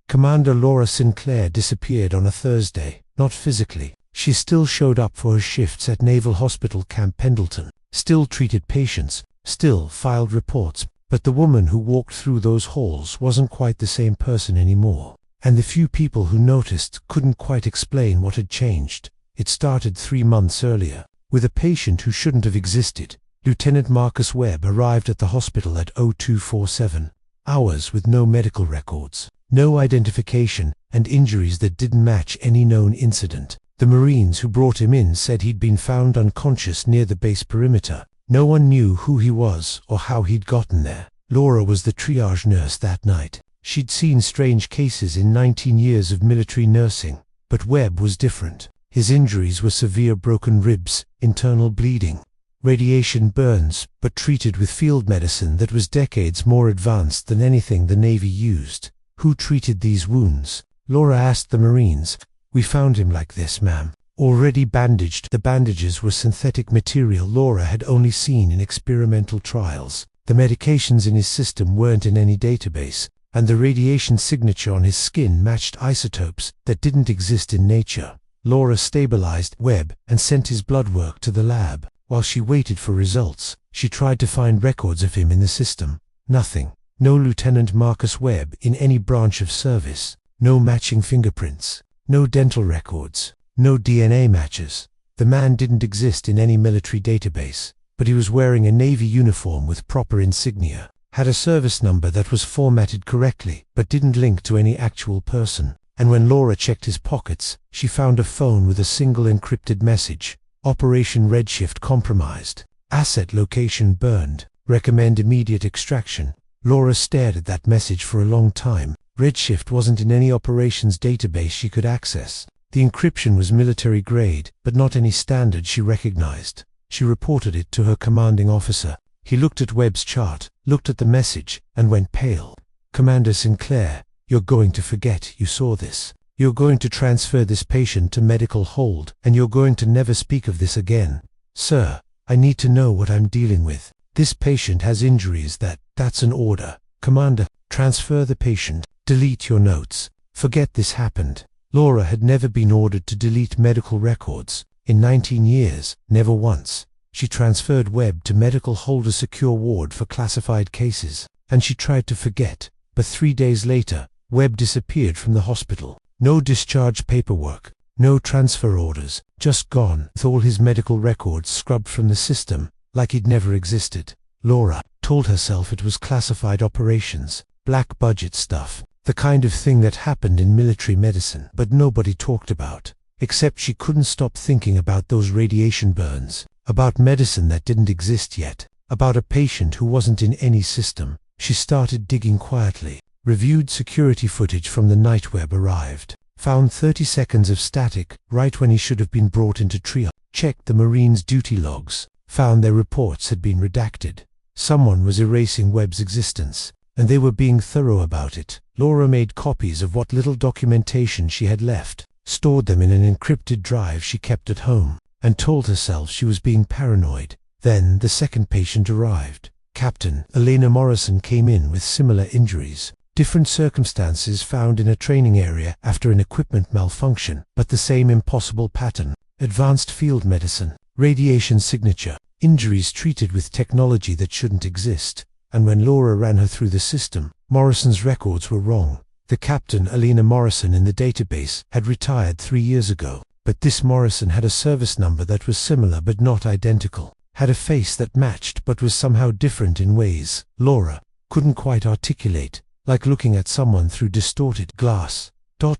Commander Laura Sinclair disappeared on a Thursday, not physically. She still showed up for her shifts at Naval Hospital Camp Pendleton, still treated patients, still filed reports, but the woman who walked through those halls wasn't quite the same person anymore. And the few people who noticed couldn't quite explain what had changed. It started 3 months earlier, with a patient who shouldn't have existed. Lieutenant Marcus Webb arrived at the hospital at 0247 hours with no medical records, no identification, and injuries that didn't match any known incident. The Marines who brought him in said he'd been found unconscious near the base perimeter. No one knew who he was or how he'd gotten there. Laura was the triage nurse that night. She'd seen strange cases in 19 years of military nursing, but Webb was different. His injuries were severe broken ribs, internal bleeding, radiation burns, but treated with field medicine that was decades more advanced than anything the Navy used. Who treated these wounds? Laura asked the Marines. We found him like this, ma'am. Already bandaged. The bandages were synthetic material Laura had only seen in experimental trials. The medications in his system weren't in any database, and the radiation signature on his skin matched isotopes that didn't exist in nature. Laura stabilized Webb and sent his blood work to the lab. While she waited for results, she tried to find records of him in the system. Nothing. No Lieutenant Marcus Webb in any branch of service. No matching fingerprints. No dental records. No DNA matches. The man didn't exist in any military database, but he was wearing a Navy uniform with proper insignia, had a service number that was formatted correctly, but didn't link to any actual person. And when Laura checked his pockets, she found a phone with a single encrypted message. Operation REDSHIFT compromised. Asset location burned. Recommend immediate extraction. Laura stared at that message for a long time. REDSHIFT wasn't in any operations database she could access. The encryption was military grade, but not any standard she recognized. She reported it to her commanding officer. He looked at Webb's chart, looked at the message, and went pale. Commander Sinclair, you're going to forget you saw this. You're going to transfer this patient to medical hold, and you're going to never speak of this again. Sir, I need to know what I'm dealing with. This patient has injuries that's an order. Commander, transfer the patient. Delete your notes. Forget this happened. Laura had never been ordered to delete medical records. In 19 years, never once. She transferred Webb to medical hold, a secure ward for classified cases, and she tried to forget. But 3 days later, Webb disappeared from the hospital. No discharge paperwork, no transfer orders, just gone, with all his medical records scrubbed from the system, like he'd never existed. Laura told herself it was classified operations, black budget stuff, the kind of thing that happened in military medicine, but nobody talked about. Except she couldn't stop thinking about those radiation burns, about medicine that didn't exist yet, about a patient who wasn't in any system. She started digging quietly, reviewed security footage from the night Webb arrived, found 30 seconds of static right when he should have been brought into triage, checked the Marines' duty logs, found their reports had been redacted. Someone was erasing Webb's existence, and they were being thorough about it. Laura made copies of what little documentation she had left, stored them in an encrypted drive she kept at home, and told herself she was being paranoid. Then the second patient arrived. Captain Elena Morrison came in with similar injuries. Different circumstances found in a training area after an equipment malfunction, but the same impossible pattern. Advanced field medicine, radiation signature, injuries treated with technology that shouldn't exist. And when Laura ran her through the system, Morrison's records were wrong. The Captain Elena Morrison in the database had retired 3 years ago, but this Morrison had a service number that was similar but not identical, had a face that matched but was somehow different in ways Laura couldn't quite articulate, like looking at someone through distorted glass.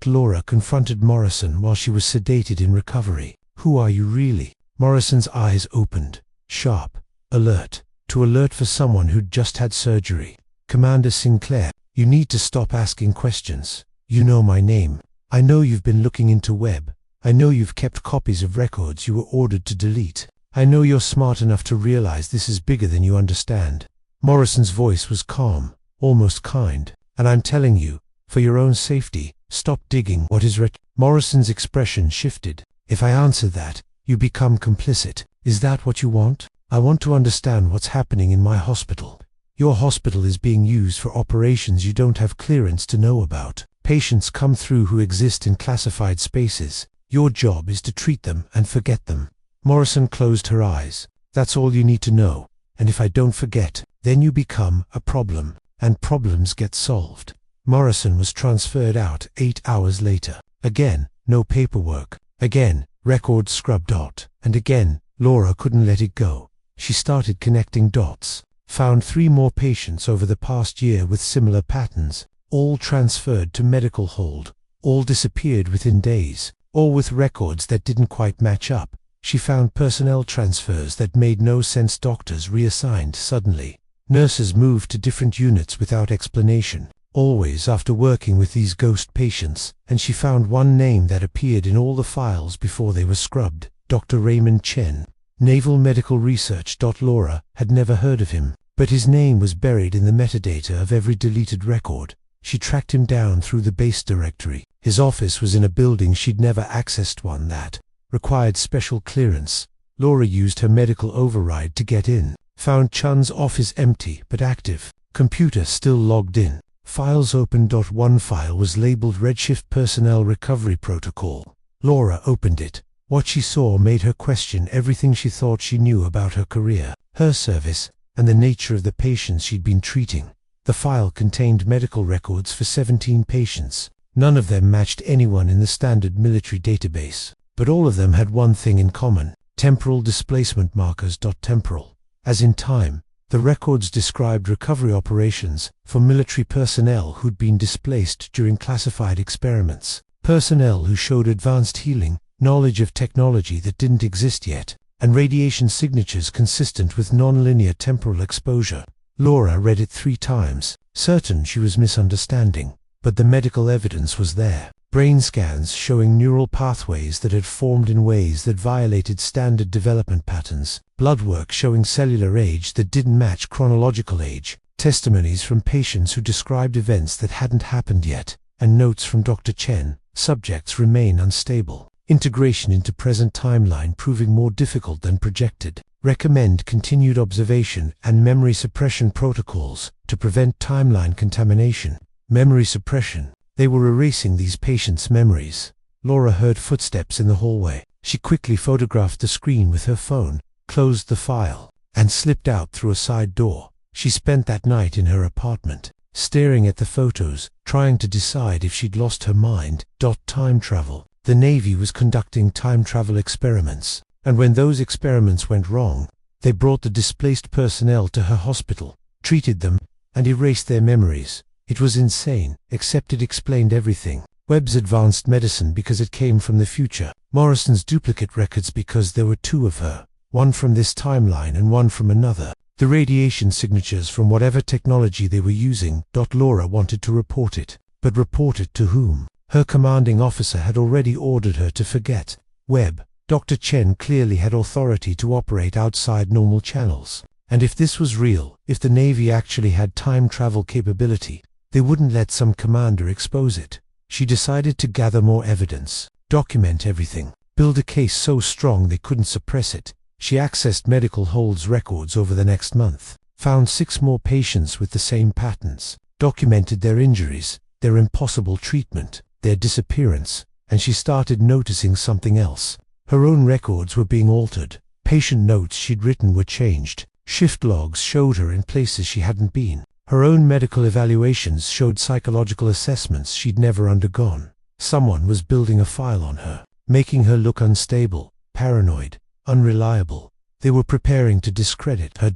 Laura confronted Morrison while she was sedated in recovery. Who are you really? Morrison's eyes opened, sharp, alert. Too alert for someone who'd just had surgery. Commander Sinclair, you need to stop asking questions. You know my name. I know you've been looking into Webb. I know you've kept copies of records you were ordered to delete. I know you're smart enough to realize this is bigger than you understand. Morrison's voice was calm, almost kind. And I'm telling you, for your own safety, stop digging what is Morrison's expression shifted. If I answer that, you become complicit. Is that what you want? I want to understand what's happening in my hospital. Your hospital is being used for operations you don't have clearance to know about. Patients come through who exist in classified spaces. Your job is to treat them and forget them. Morrison closed her eyes. That's all you need to know. And if I don't forget, then you become a problem, and problems get solved. Morrison was transferred out 8 hours later. Again, no paperwork. Again, records scrubbed out. And again, Laura couldn't let it go. She started connecting dots. Found 3 more patients over the past year with similar patterns. All transferred to medical hold. All disappeared within days. All with records that didn't quite match up. She found personnel transfers that made no sense. Doctors reassigned suddenly. Nurses moved to different units without explanation. Always after working with these ghost patients, and she found one name that appeared in all the files before they were scrubbed. Dr. Raymond Chen. Naval Medical Research. Laura had never heard of him, but his name was buried in the metadata of every deleted record. She tracked him down through the base directory. His office was in a building she'd never accessed, one that required special clearance. Laura used her medical override to get in. Found Chen's office empty but active. Computer still logged in. Files open. One file was labeled REDSHIFT Personnel Recovery Protocol. Laura opened it. What she saw made her question everything she thought she knew about her career, her service, and the nature of the patients she'd been treating. The file contained medical records for 17 patients. None of them matched anyone in the standard military database, but all of them had one thing in common: temporal displacement markers. Temporal, as in time. The records described recovery operations for military personnel who'd been displaced during classified experiments, personnel who showed advanced healing, knowledge of technology that didn't exist yet, and radiation signatures consistent with non-linear temporal exposure. Laura read it 3 times, certain she was misunderstanding, but the medical evidence was there. Brain scans showing neural pathways that had formed in ways that violated standard development patterns, blood work showing cellular age that didn't match chronological age, testimonies from patients who described events that hadn't happened yet, and notes from Dr. Chen. Subjects remain unstable. Integration into present timeline proving more difficult than projected. Recommend continued observation and memory suppression protocols to prevent timeline contamination. Memory suppression. They were erasing these patients' memories. Laura heard footsteps in the hallway. She quickly photographed the screen with her phone, closed the file, and slipped out through a side door. She spent that night in her apartment, staring at the photos, trying to decide if she'd lost her mind. Time travel. The Navy was conducting time travel experiments, and when those experiments went wrong, they brought the displaced personnel to her hospital, treated them, and erased their memories. It was insane, except it explained everything. Webb's advanced medicine because it came from the future. Morrison's duplicate records because there were 2 of her, one from this timeline and one from another. The radiation signatures from whatever technology they were using. Laura wanted to report it, but report it to whom? Her commanding officer had already ordered her to forget. Webb. Dr. Chen clearly had authority to operate outside normal channels. And if this was real, if the Navy actually had time travel capability, they wouldn't let some commander expose it. She decided to gather more evidence, document everything, build a case so strong they couldn't suppress it. She accessed medical holds records over the next month, found 6 more patients with the same patterns, documented their injuries, their impossible treatment, their disappearance, and she started noticing something else. Her own records were being altered. Patient notes she'd written were changed. Shift logs showed her in places she hadn't been. Her own medical evaluations showed psychological assessments she'd never undergone. Someone was building a file on her, making her look unstable, paranoid, unreliable. They were preparing to discredit her.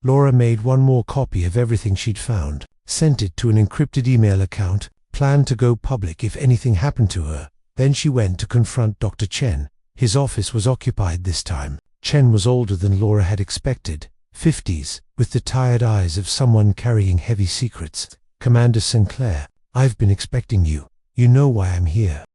Laura made one more copy of everything she'd found, sent it to an encrypted email account, planned to go public if anything happened to her. Then she went to confront Dr. Chen. His office was occupied this time. Chen was older than Laura had expected, 50s, with the tired eyes of someone carrying heavy secrets. Commander Sinclair, I've been expecting you. You know why I'm here.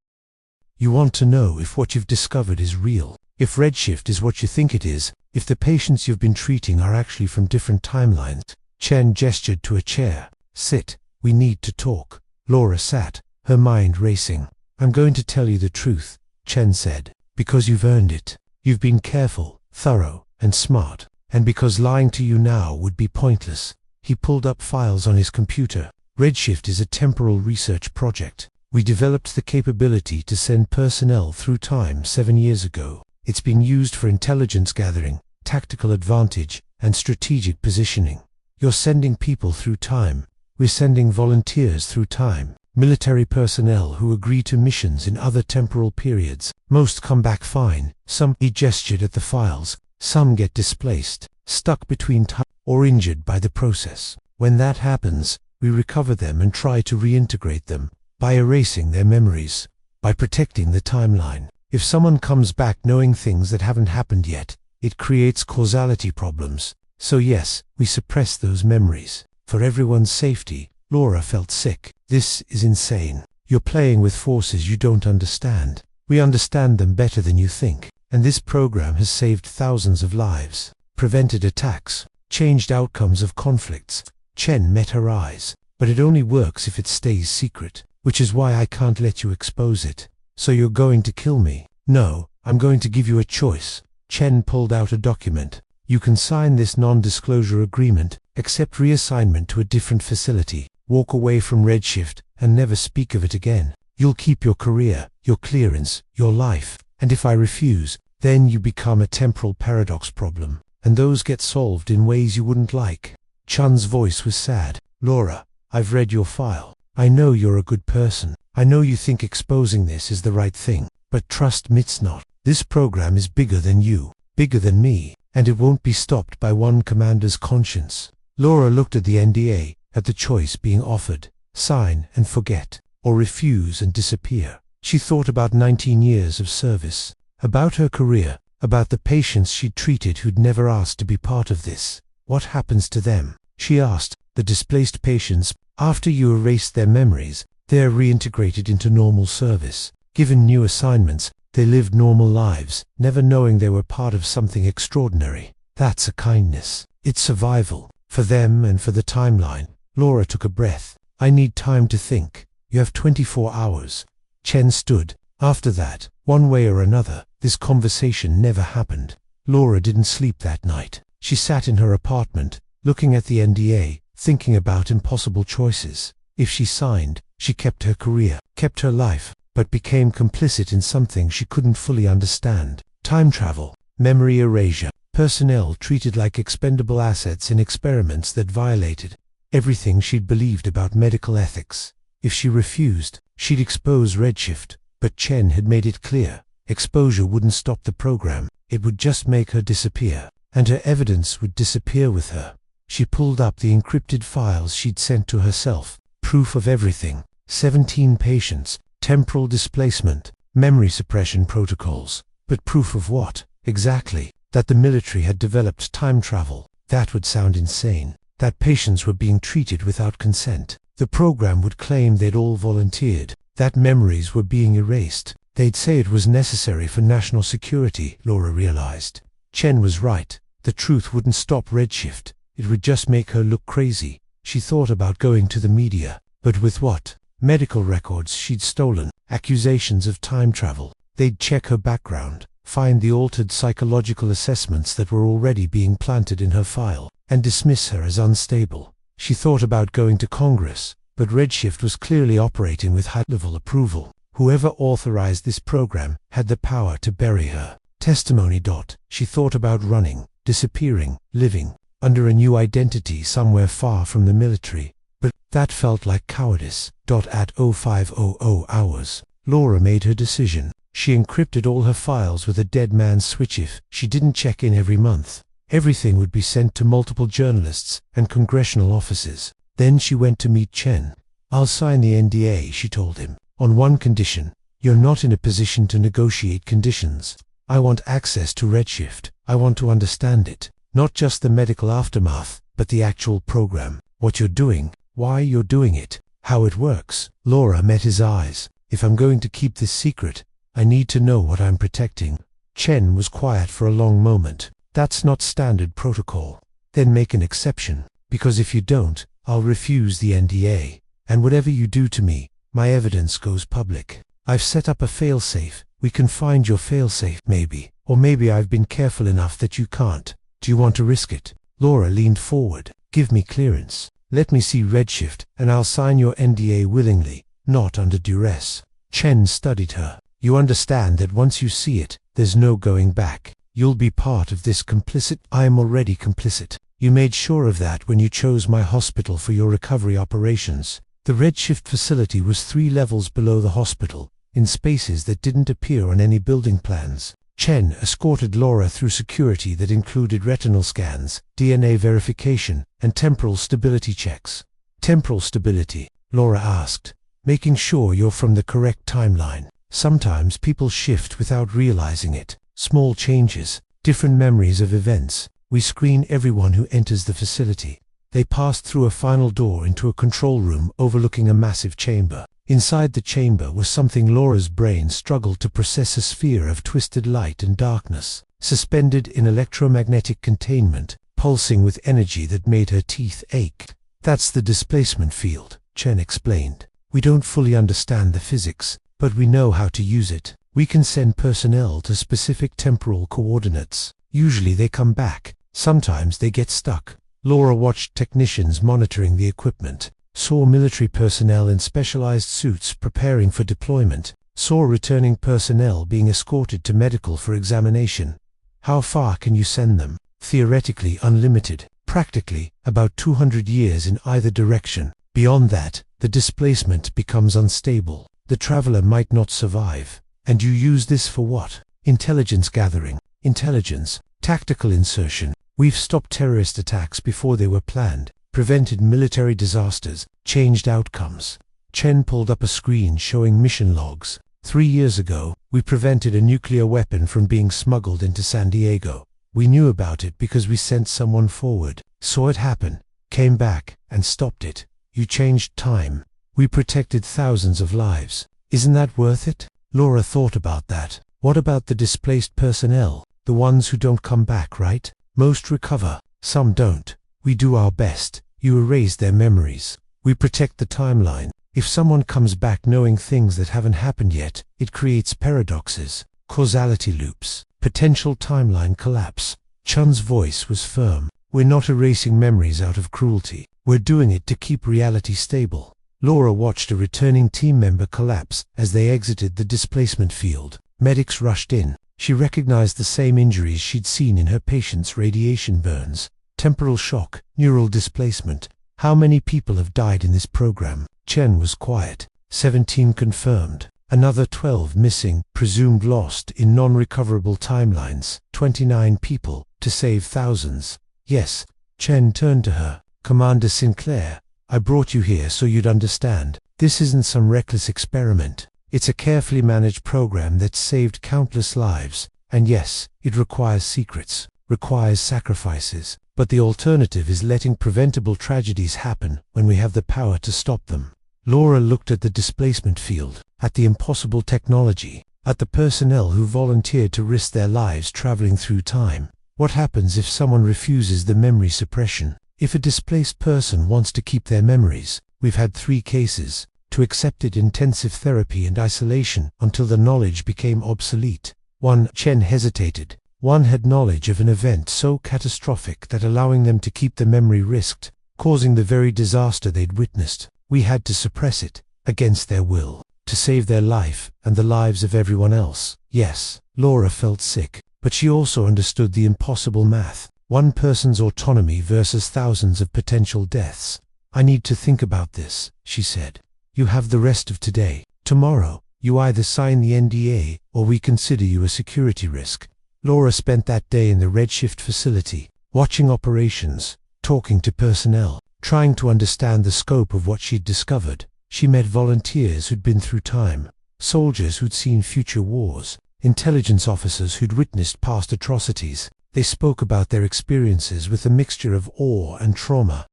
You want to know if what you've discovered is real, if REDSHIFT is what you think it is, if the patients you've been treating are actually from different timelines. Chen gestured to a chair. Sit, we need to talk. Laura sat, her mind racing. I'm going to tell you the truth, Chen said, because you've earned it. You've been careful, thorough, and smart, and because lying to you now would be pointless. He pulled up files on his computer. REDSHIFT is a temporal research project. We developed the capability to send personnel through time 7 years ago. It's being used for intelligence gathering, tactical advantage, and strategic positioning. You're sending people through time. We're sending volunteers through time. Military personnel who agree to missions in other temporal periods. Most come back fine. Some, he gestured at the files. Some get displaced, stuck between time, or injured by the process. When that happens, we recover them and try to reintegrate them by erasing their memories, by protecting the timeline. If someone comes back knowing things that haven't happened yet, it creates causality problems. So yes, we suppress those memories. For everyone's safety. Laura felt sick. This is insane. You're playing with forces you don't understand. We understand them better than you think. And this program has saved thousands of lives, prevented attacks, changed outcomes of conflicts. Chen met her eyes. But it only works if it stays secret, which is why I can't let you expose it. So you're going to kill me? No, I'm going to give you a choice. Chen pulled out a document. You can sign this non-disclosure agreement, accept reassignment to a different facility, walk away from REDSHIFT, and never speak of it again. You'll keep your career, your clearance, your life. And if I refuse, then you become a temporal paradox problem. And those get solved in ways you wouldn't like. Chun's voice was sad. Laura, I've read your file. I know you're a good person. I know you think exposing this is the right thing. But trust me, it's not. This program is bigger than you, bigger than me, and it won't be stopped by one commander's conscience. Laura looked at the NDA, at the choice being offered. Sign and forget, or refuse and disappear. She thought about 19 years of service, about her career, about the patients she'd treated who'd never asked to be part of this. What happens to them? She asked. The displaced patients, after you erase their memories, they're reintegrated into normal service. Given new assignments, they lived normal lives, never knowing they were part of something extraordinary. That's a kindness. It's survival, for them and for the timeline. Laura took a breath. I need time to think. You have 24 hours. Chen stood. After that, one way or another, this conversation never happened. Laura didn't sleep that night. She sat in her apartment, looking at the NDA, thinking about impossible choices. If she signed, she kept her career, kept her life, but became complicit in something she couldn't fully understand. Time travel, memory erasure, personnel treated like expendable assets in experiments that violated everything she'd believed about medical ethics. If she refused, she'd expose REDSHIFT, but Chen had made it clear, exposure wouldn't stop the program, it would just make her disappear, and her evidence would disappear with her. She pulled up the encrypted files she'd sent to herself, proof of everything, 17 patients, temporal displacement, memory suppression protocols. But proof of what, exactly? That the military had developed time travel. That would sound insane. That patients were being treated without consent. The program would claim they'd all volunteered. That memories were being erased. They'd say it was necessary for national security, Laura realized. Chen was right. The truth wouldn't stop REDSHIFT. It would just make her look crazy. She thought about going to the media. But with what? Medical records she'd stolen, accusations of time travel. They'd check her background, find the altered psychological assessments that were already being planted in her file, and dismiss her as unstable. She thought about going to Congress, but REDSHIFT was clearly operating with high-level approval. Whoever authorized this program had the power to bury her. Testimony. She thought about running, disappearing, living, under a new identity somewhere far from the military. But that felt like cowardice. At 0500 hours, Laura made her decision. She encrypted all her files with a dead man's switch. If she didn't check in every month, everything would be sent to multiple journalists and congressional offices. Then she went to meet Chen. I'll sign the NDA, she told him, on one condition. You're not in a position to negotiate conditions. I want access to REDSHIFT. I want to understand it. Not just the medical aftermath, but the actual program. What you're doing, why you're doing it, how it works. Laura met his eyes. If I'm going to keep this secret, I need to know what I'm protecting. Chen was quiet for a long moment. That's not standard protocol. Then make an exception, because if you don't, I'll refuse the NDA. And whatever you do to me, my evidence goes public. I've set up a failsafe. We can find your failsafe, maybe. Or maybe I've been careful enough that you can't. Do you want to risk it? Laura leaned forward. Give me clearance. Let me see REDSHIFT, and I'll sign your NDA willingly, not under duress. Chen studied her. You understand that once you see it, there's no going back. You'll be part of this complicit. I am already complicit. You made sure of that when you chose my hospital for your recovery operations. The REDSHIFT facility was 3 levels below the hospital, in spaces that didn't appear on any building plans. Chen escorted Laura through security that included retinal scans, DNA verification, and temporal stability checks. Temporal stability, Laura asked, making sure you're from the correct timeline. Sometimes people shift without realizing it. Small changes, different memories of events. We screen everyone who enters the facility. They passed through a final door into a control room overlooking a massive chamber. Inside the chamber was something Laura's brain struggled to process: a sphere of twisted light and darkness, suspended in electromagnetic containment, pulsing with energy that made her teeth ache. That's the displacement field, Chen explained. We don't fully understand the physics, but we know how to use it. We can send personnel to specific temporal coordinates. Usually they come back, sometimes they get stuck. Laura watched technicians monitoring the equipment, saw military personnel in specialized suits preparing for deployment, saw returning personnel being escorted to medical for examination. How far can you send them? Theoretically unlimited, practically about 200 years in either direction. Beyond that, the displacement becomes unstable. The traveler might not survive. And you use this for what? Intelligence gathering. Intelligence. Tactical insertion. We've stopped terrorist attacks before they were planned, prevented military disasters, changed outcomes. Chen pulled up a screen showing mission logs. 3 years ago, we prevented a nuclear weapon from being smuggled into San Diego. We knew about it because we sent someone forward, saw it happen, came back, and stopped it. You changed time. We protected thousands of lives. Isn't that worth it? Laura thought about that. What about the displaced personnel? The ones who don't come back, right? Most recover, some don't. We do our best. You erase their memories. We protect the timeline. If someone comes back knowing things that haven't happened yet, it creates paradoxes, causality loops, potential timeline collapse. Chun's voice was firm. We're not erasing memories out of cruelty. We're doing it to keep reality stable. Laura watched a returning team member collapse as they exited the displacement field. Medics rushed in. She recognized the same injuries she'd seen in her patients: radiation burns, temporal shock, neural displacement. How many people have died in this program? Chen was quiet. 17 confirmed. Another 12 missing, presumed lost in non-recoverable timelines. 29 people, to save thousands. Yes. Chen turned to her. Commander Sinclair, I brought you here so you'd understand. This isn't some reckless experiment. It's a carefully managed program that's saved countless lives. And yes, it requires secrets, requires sacrifices. But the alternative is letting preventable tragedies happen when we have the power to stop them. Laura looked at the displacement field, at the impossible technology, at the personnel who volunteered to risk their lives traveling through time. What happens if someone refuses the memory suppression? If a displaced person wants to keep their memories, we've had 3 cases, to accepted intensive therapy and isolation until the knowledge became obsolete. One, Chen hesitated. One had knowledge of an event so catastrophic that allowing them to keep the memory risked, causing the very disaster they'd witnessed. We had to suppress it, against their will, to save their life and the lives of everyone else. Yes, Laura felt sick, but she also understood the impossible math. One person's autonomy versus thousands of potential deaths. I need to think about this, she said. You have the rest of today. Tomorrow, you either sign the NDA or we consider you a security risk. Laura spent that day in the REDSHIFT facility, watching operations, talking to personnel, trying to understand the scope of what she'd discovered. She met volunteers who'd been through time, soldiers who'd seen future wars, intelligence officers who'd witnessed past atrocities. They spoke about their experiences with a mixture of awe and trauma.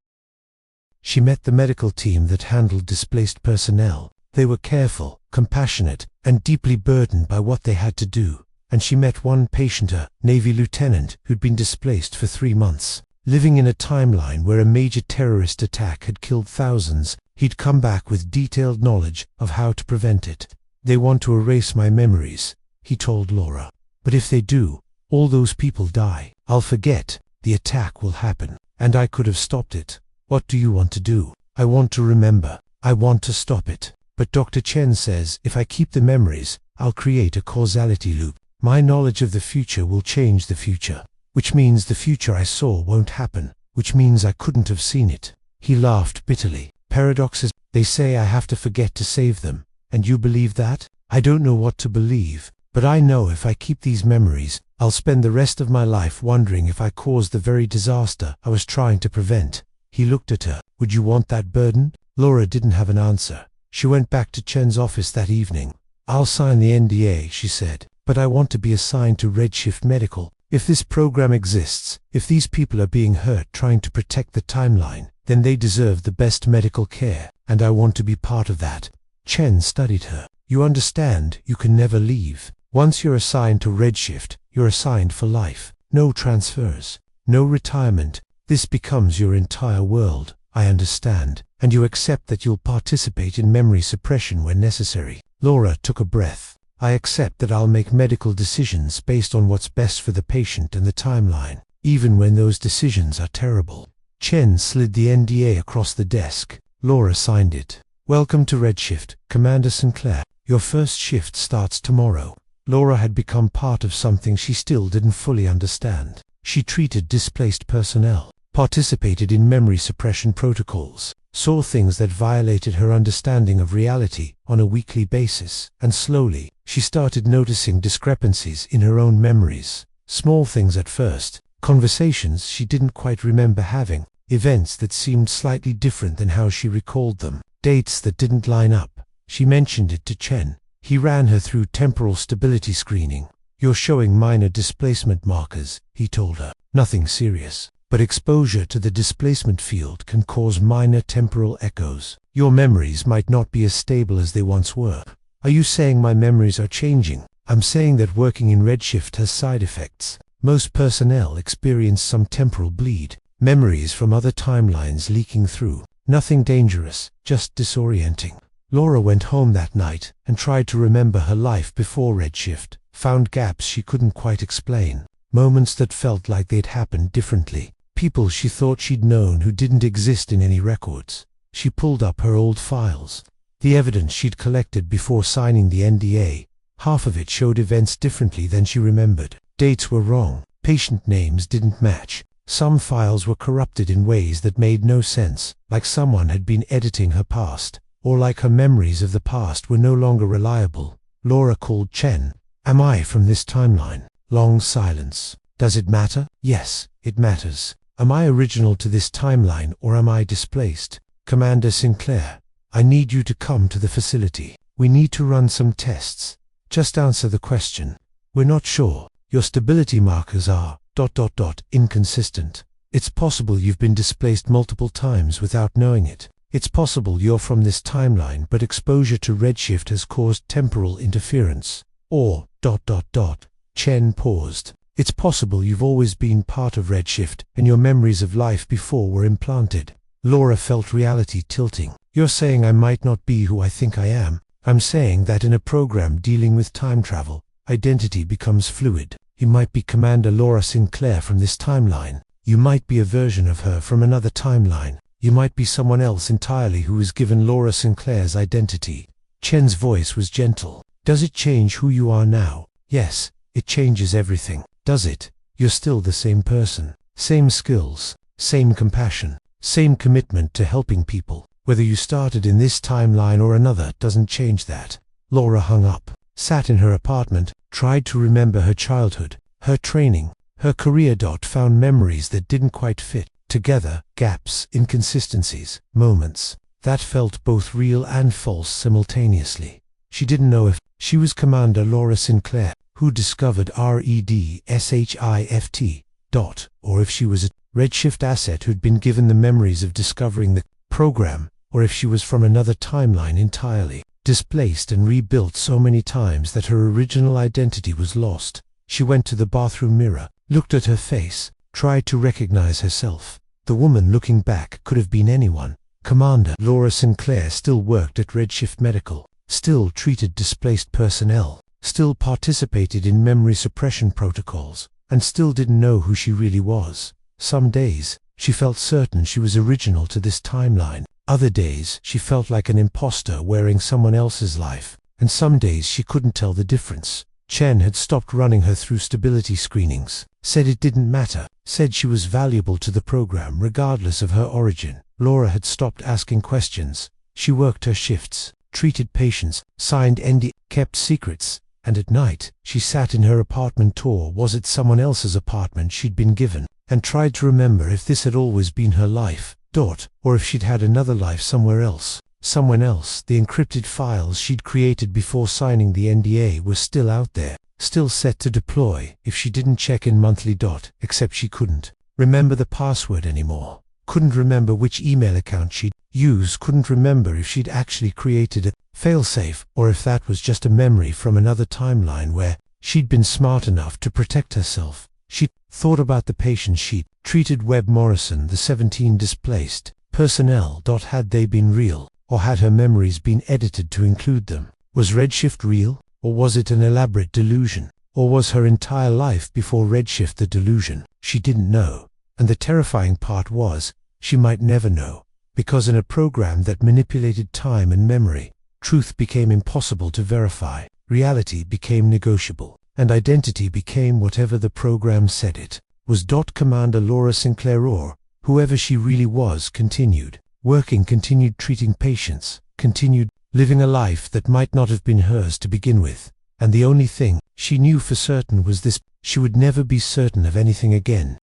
She met the medical team that handled displaced personnel. They were careful, compassionate, and deeply burdened by what they had to do. And she met one patient, a Navy lieutenant, who'd been displaced for 3 months. Living in a timeline where a major terrorist attack had killed thousands, he'd come back with detailed knowledge of how to prevent it. They want to erase my memories, he told Laura. But if they do, all those people die. I'll forget, the attack will happen, and I could have stopped it. What do you want to do? I want to remember. I want to stop it. But Dr. Chen says if I keep the memories, I'll create a causality loop. My knowledge of the future will change the future, which means the future I saw won't happen, which means I couldn't have seen it. He laughed bitterly. Paradoxes. They say I have to forget to save them. And you believe that? I don't know what to believe, but I know if I keep these memories, I'll spend the rest of my life wondering if I caused the very disaster I was trying to prevent. He looked at her. Would you want that burden? Laura didn't have an answer. She went back to Chen's office that evening. I'll sign the NDA, she said, but I want to be assigned to REDSHIFT Medical. If this program exists, if these people are being hurt trying to protect the timeline, then they deserve the best medical care, and I want to be part of that. Chen studied her. You understand, you can never leave. Once you're assigned to REDSHIFT, you're assigned for life. No transfers, no retirement. This becomes your entire world. I understand, and you accept that you'll participate in memory suppression when necessary. Laura took a breath. I accept that I'll make medical decisions based on what's best for the patient and the timeline, even when those decisions are terrible. Chen slid the NDA across the desk. Laura signed it. Welcome to REDSHIFT, Commander Sinclair. Your first shift starts tomorrow. Laura had become part of something she still didn't fully understand. She treated displaced personnel, participated in memory suppression protocols, saw things that violated her understanding of reality on a weekly basis, and slowly, she started noticing discrepancies in her own memories. Small things at first, conversations she didn't quite remember having, events that seemed slightly different than how she recalled them, dates that didn't line up. She mentioned it to Chen. He ran her through temporal stability screening. You're showing minor displacement markers, he told her. Nothing serious, but exposure to the displacement field can cause minor temporal echoes. Your memories might not be as stable as they once were. Are you saying my memories are changing? I'm saying that working in REDSHIFT has side effects. Most personnel experience some temporal bleed, memories from other timelines leaking through. Nothing dangerous, just disorienting. Laura went home that night and tried to remember her life before REDSHIFT, found gaps she couldn't quite explain, moments that felt like they'd happened differently, people she thought she'd known who didn't exist in any records. She pulled up her old files. The evidence she'd collected before signing the NDA, half of it showed events differently than she remembered. Dates were wrong, patient names didn't match, some files were corrupted in ways that made no sense, like someone had been editing her past, or like her memories of the past were no longer reliable. Laura called Chen. Am I from this timeline? Long silence. Does it matter? Yes, it matters. Am I original to this timeline or am I displaced? Commander Sinclair, I need you to come to the facility. We need to run some tests. Just answer the question. We're not sure. Your stability markers are ... inconsistent. It's possible you've been displaced multiple times without knowing it. It's possible you're from this timeline but exposure to REDSHIFT has caused temporal interference. Or ... Chen paused. It's possible you've always been part of REDSHIFT and your memories of life before were implanted. Laura felt reality tilting. You're saying I might not be who I think I am. I'm saying that in a program dealing with time travel, identity becomes fluid. You might be Commander Laura Sinclair from this timeline. You might be a version of her from another timeline. You might be someone else entirely who is given Laura Sinclair's identity. Chen's voice was gentle. Does it change who you are now? Yes, it changes everything. Does it? You're still the same person. Same skills, same compassion, same commitment to helping people. Whether you started in this timeline or another doesn't change that. Laura hung up, sat in her apartment, tried to remember her childhood, her training, her career. Found memories that didn't quite fit together, gaps, inconsistencies, moments that felt both real and false simultaneously. She didn't know if she was Commander Laura Sinclair, who discovered REDSHIFT, or if she was a REDSHIFT asset who'd been given the memories of discovering the program, or if she was from another timeline entirely, displaced and rebuilt so many times that her original identity was lost. She went to the bathroom mirror, looked at her face, tried to recognize herself. The woman looking back could have been anyone. Commander Laura Sinclair still worked at REDSHIFT Medical, still treated displaced personnel, still participated in memory suppression protocols, and still didn't know who she really was. Some days, she felt certain she was original to this timeline. Other days, she felt like an imposter wearing someone else's life, and some days she couldn't tell the difference. Chen had stopped running her through stability screenings, said it didn't matter, said she was valuable to the program regardless of her origin. Laura had stopped asking questions. She worked her shifts, treated patients, signed NDA, kept secrets, and at night, she sat in her apartment, or was it someone else's apartment she'd been given, and tried to remember if this had always been her life, or if she'd had another life somewhere else. Someone else. The encrypted files she'd created before signing the NDA were still out there, still set to deploy if she didn't check in monthly. Except she couldn't remember the password anymore, couldn't remember which email account she'd use, couldn't remember if she'd actually created a failsafe, or if that was just a memory from another timeline where she'd been smart enough to protect herself. She thought about the patients she'd treated. Webb Morrison, the 17 displaced personnel. Had they been real, or had her memories been edited to include them? Was REDSHIFT real, or was it an elaborate delusion? Or was her entire life before REDSHIFT the delusion? She didn't know, and the terrifying part was, she might never know, because in a program that manipulated time and memory, truth became impossible to verify, reality became negotiable, and identity became whatever the program said it was. Commander Laura Sinclair, or whoever she really was, continued working, continued treating patients, continued living a life that might not have been hers to begin with. And the only thing she knew for certain was this: she would never be certain of anything again.